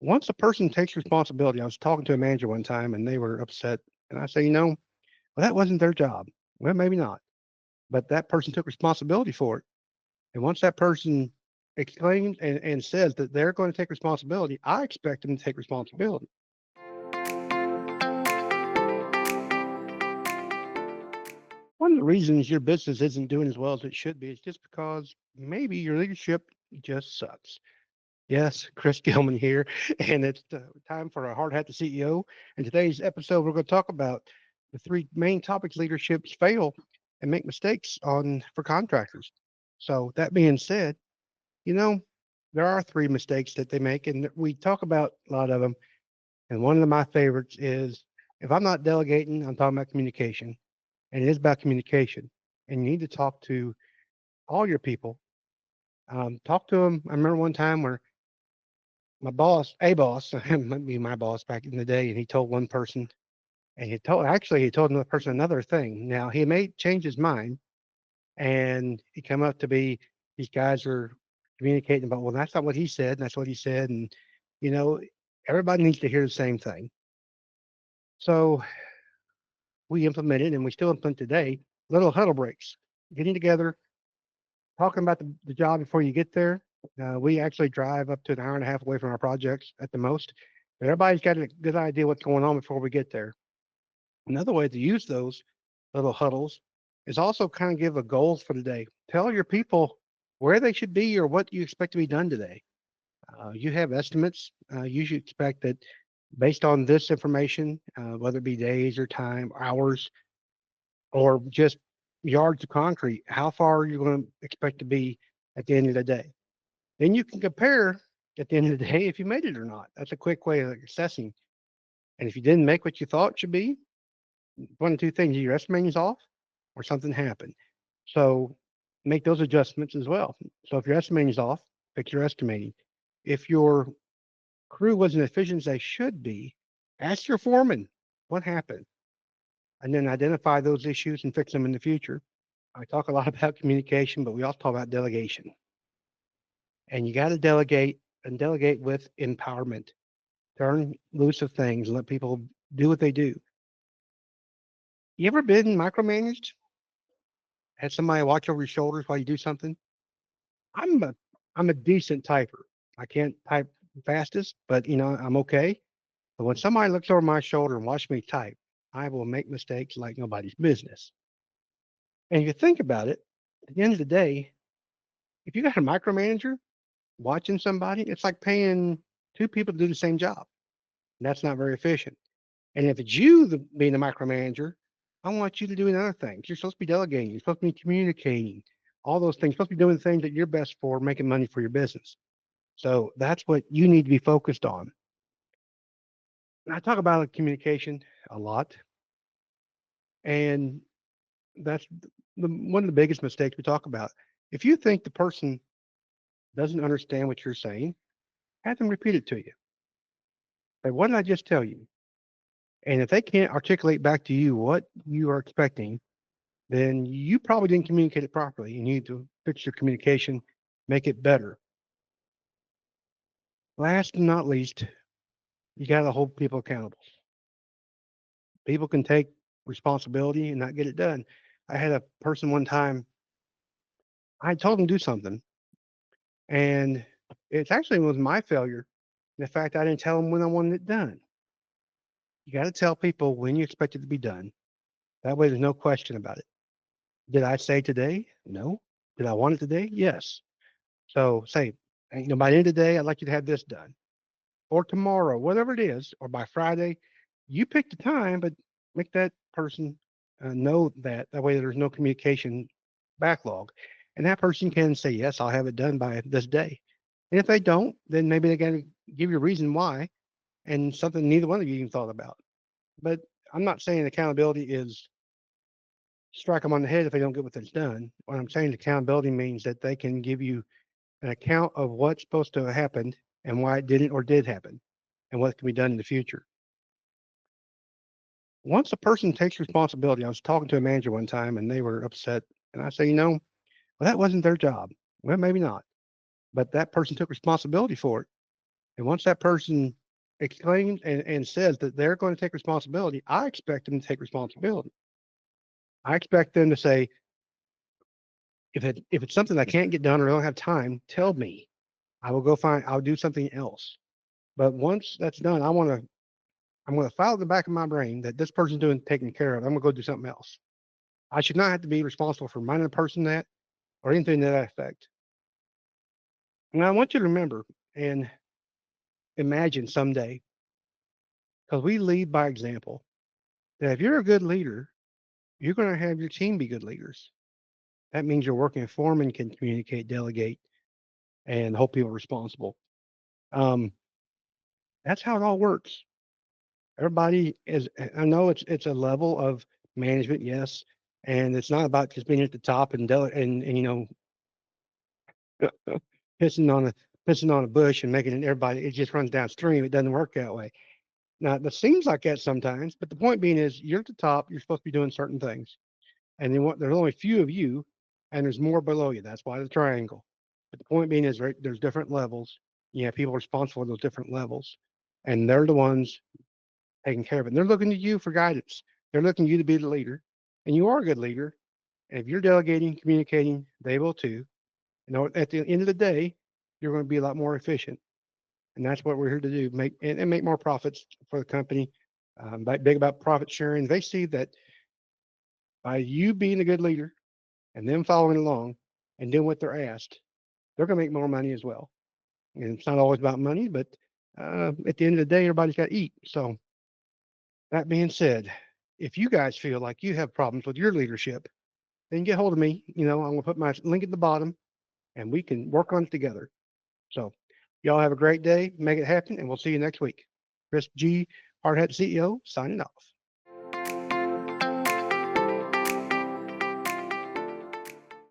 Once a person takes responsibility, I was talking to a manager one time and they were upset. And I say, well, that wasn't their job. Well, maybe not. But that person took responsibility for it. And once that person exclaims and says that they're going to take responsibility, I expect them to take responsibility. One of the reasons your business isn't doing as well as it should be is just because maybe your leadership just sucks. Yes, Chris Gilman here, and it's time for a Hard Hat to CEO. In today's episode, we're going to talk about the three main topics leaderships fail and make mistakes on for contractors. So that being said, you know, there are three mistakes that they make, and we talk about a lot of them. And one of my favorites is if I'm not delegating, I'm talking about communication, and it is about communication. And you need to talk to all your people. Talk to them. I remember one time where my boss, a boss, might be my boss back in the day, and he told one person, and he told another person another thing. Now he may change his mind, and he come up to be these guys are communicating about, well, that's not what he said, and that's what he said, and you know, everybody needs to hear the same thing. So we implemented, and we still implement today, little huddle breaks, getting together, talking about the job before you get there. We actually drive up to an hour and a half away from our projects at the most. But everybody's got a good idea what's going on before we get there. Another way to use those little huddles is also kind of give a goals for the day. Tell your people where they should be or what you expect to be done today. You have estimates. You should expect that based on this information, whether it be days or time, hours, or just yards of concrete, how far are you going to expect to be at the end of the day? Then you can compare at the end of the day if you made it or not. That's a quick way of assessing. And if you didn't make what you thought it should be, one of two things: your estimating's off, or something happened. So make those adjustments as well. So if your estimating's off, fix your estimating. If your crew wasn't as efficient as they should be, ask your foreman what happened, and then identify those issues and fix them in the future. I talk a lot about communication, but we also talk about delegation. And you got to delegate and delegate with empowerment. Turn loose of things and let people do what they do. You ever been micromanaged? Had somebody watch over your shoulders while you do something? I'm a I'm a decent typer. I can't type fastest, but I'm okay. But when somebody looks over my shoulder and watch me type, I will make mistakes like nobody's business. And if you think about it, at the end of the day, if you got a micromanager watching somebody, it's like paying two people to do the same job. And that's not very efficient. And if it's you being the micromanager, I want you to do other things. You're supposed to be delegating. You're supposed to be communicating. All those things. You're supposed to be doing the things that you're best for, making money for your business. So that's what you need to be focused on. And I talk about communication a lot, and that's one of the biggest mistakes we talk about. If you think the person doesn't understand what you're saying, have them repeat it to you. Say, what did I just tell you? And if they can't articulate back to you what you are expecting, then you probably didn't communicate it properly. You need to fix your communication, make it better. Last and not least, you got to hold people accountable. People can take responsibility and not get it done. I had a person one time, I told them to do something, and it actually was my failure. The fact I didn't tell them when I wanted it done. You got to tell people when you expect it to be done. That way, there's no question about it. Did I say today? No. Did I want it today? Yes. So say, hey, by the end of the day, I'd like you to have this done, or tomorrow, whatever it is, or by Friday. You pick the time, but make that person know that. That way, there's no communication backlog, and that person can say, "Yes, I'll have it done by this day." And if they don't, then maybe they got to give you a reason why, and something neither one of you even thought about. But I'm not saying accountability is strike them on the head if they don't get what that's done. What I'm saying, accountability means that they can give you an account of what's supposed to have happened and why it didn't or did happen and what can be done in the future. Once a person takes responsibility, I was talking to a manager one time and they were upset. And I say, well, that wasn't their job. Well, maybe not. But that person took responsibility for it. And once that person exclaims and says that they're going to take responsibility, I expect them to take responsibility. I expect them to say, if it's something I can't get done or I don't have time, tell me. I'll do something else. But once that's done, I'm gonna file in the back of my brain that this person's doing taken care of. I'm gonna go do something else. I should not have to be responsible for reminding a person that or anything to that effect. And I want you to remember and imagine someday, because we lead by example, that if you're a good leader, you're going to have your team be good leaders. That means you're working for them and can communicate, delegate, and hold people responsible. Um, that's how it all works. Everybody is. I know it's a level of management, yes, and it's not about just being at the top and and pissing on a pissing on a bush and making it everybody. It just runs downstream. It doesn't work that way. Now, that seems like that sometimes, but the point being is you're at the top. You're supposed to be doing certain things, and there's only a few of you, and there's more below you. That's why the triangle. But the point being is there's different levels. You have people responsible for those different levels, and they're the ones taking care of it. And they're looking to you for guidance. They're looking to you to be the leader, and you are a good leader. And if you're delegating, communicating, they will too. At the end of the day, you're going to be a lot more efficient, and that's what we're here to do: make more profits for the company. Big about profit sharing. They see that by you being a good leader and them following along and doing what they're asked, they're going to make more money as well. And it's not always about money, but at the end of the day, everybody's got to eat. So that being said, if you guys feel like you have problems with your leadership, then get hold of me. I'm going to put my link at the bottom, and we can work on it together. So y'all have a great day. Make it happen, and we'll see you next week. Chris G, Hard Hat CEO, signing off.